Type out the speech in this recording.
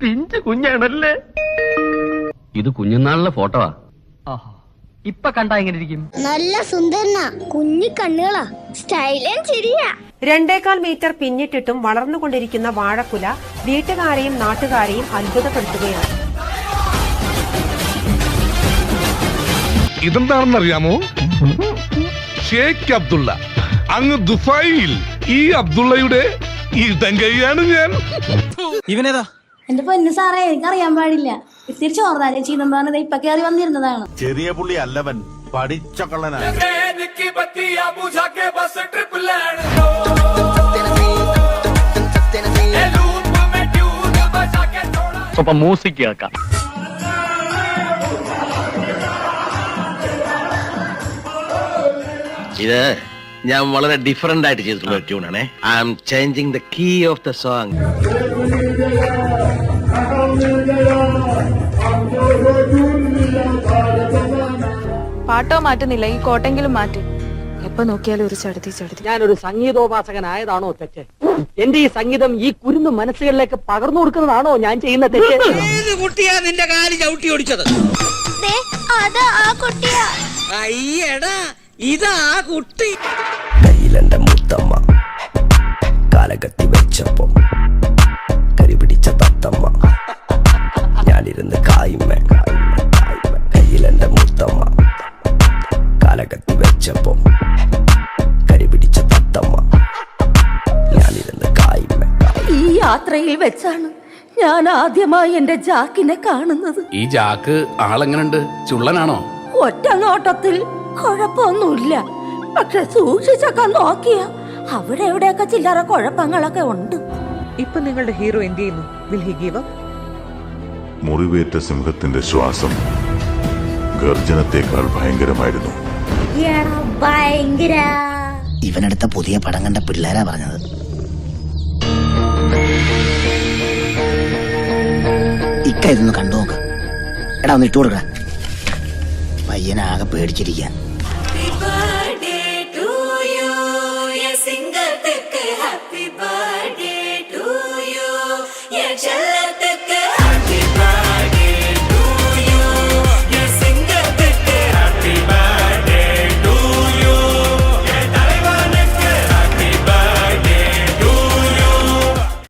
പിഞ്ചു കുഞ്ഞാണല്ലേ. ഇത് കുഞ്ഞുനാളിലെ ഫോട്ടോവാ. ഇപ്പൊ കണ്ടാ എങ്ങനെ ഇരിക്കും? നല്ല സുന്ദരനാ, കുഞ്ഞി കണ്ണുകളാ, സ്റ്റൈലും ശരിയാ. 2.25 മീറ്റർ പിന്നിട്ടിട്ടും വളർന്നുകൊണ്ടിരിക്കുന്ന വാഴക്കുല വീട്ടുകാരെയും നാട്ടുകാരെയും അത്ഭുതപ്പെടുത്തുകയാണ്. ഇതെന്താണെന്നറിയാമോ? ഷേഖ് അബ്ദുള്ള. അങ്ങ് ദുബായിൽ ഈ അബ്ദുള്ളയുടെ ഇടങ്കൈയാണ് ഞാൻ. ഇവനേതാ? എന്റെ പൊന്നു സാറേ, എനിക്കറിയാൻ പാടില്ല. ഇത്തിരി ചോർന്നാലേ ചീതമ്പാണ് ഇപ്പൊ കയറി വന്നിരുന്നതാണ്. ചെറിയ പുള്ളി അല്ലവൻ, പഠിച്ച കള്ളനാണ്. അപ്പൊ മ്യൂസിക് കേൾക്കാം. ഇത് ഞാൻ വളരെ ഡിഫറെന്റ് ആയിട്ട് ചെയ്തിട്ടുള്ള ഒരു ട്യൂണാണേ. I am changing the key of the song. പാട്ടോ മാറ്റുന്നില്ല, ഈ കോട്ടെങ്കിലും മാറ്റി. എപ്പോ നോക്കിയാലും ഒരു ചടുതി ചടുതി. ഞാനൊരു സംഗീതോപാസകനായതാണോ തെറ്റ്? എന്റെ ഈ സംഗീതം ഈ കുരുന്നു മനസ്സുകളിലേക്ക് പകർന്നു കൊടുക്കുന്നതാണോ ഞാൻ ചെയ്യുന്ന തെറ്റ്? കുട്ടിയാ നിന്റെ കാല് ചവിട്ടി ഓടിച്ചത്? അയ്യടാ, ഇതാ കുട്ടി. കയ്യിലെന്റെ മുത്തമ്മ കാലകത്തി വെച്ചപ്പോ കരിപിടിച്ച തത്തമ്മ ഞാനിരുന്ന് കായ്മ. കയ്യിലെന്റെ മുത്തമ്മ കാലകത്തി വെച്ചപ്പോ കരിപിടിച്ച തത്തമ്മ ഞാനിരുന്ന് കായ്മ. ഈ യാത്രയിൽ വെച്ചാണ് ഞാൻ ആദ്യമായി എന്റെ ജാക്കിനെ കാണുന്നത്. ഈ ജാക്ക് ആളെങ്ങനുണ്ട്? ചുള്ളനാണോ? ഒറ്റ നോട്ടത്തിൽ കുഴപ്പമൊന്നുമില്ല, പക്ഷെ സൂക്ഷിച്ചൊക്കെ നോക്കിയ അവിടെ എവിടെയൊക്കെ ചില്ലറ കുഴപ്പങ്ങളൊക്കെ ഉണ്ട്. ഇപ്പൊ നിങ്ങളുടെ ഹീറോ എന്ത് ചെയ്യുന്നു? Will he give up? മുറിവേറ്റ സിംഹത്തിന്റെ ശ്വാസം ഗർജനത്തെക്കാൾ ഭയങ്കരമായിരുന്നു. ഭയങ്കര. ഇവനടുത്ത പുതിയ പടം കണ്ട പിള്ളേരാ പറഞ്ഞത്. ഇതൊന്ന് കണ്ടു നോക്ക്. എടാ ഒന്ന് ഇട്ടു കൊടുക്കടാ. പയ്യനാകെ പേടിച്ചിരിക്കാൻ.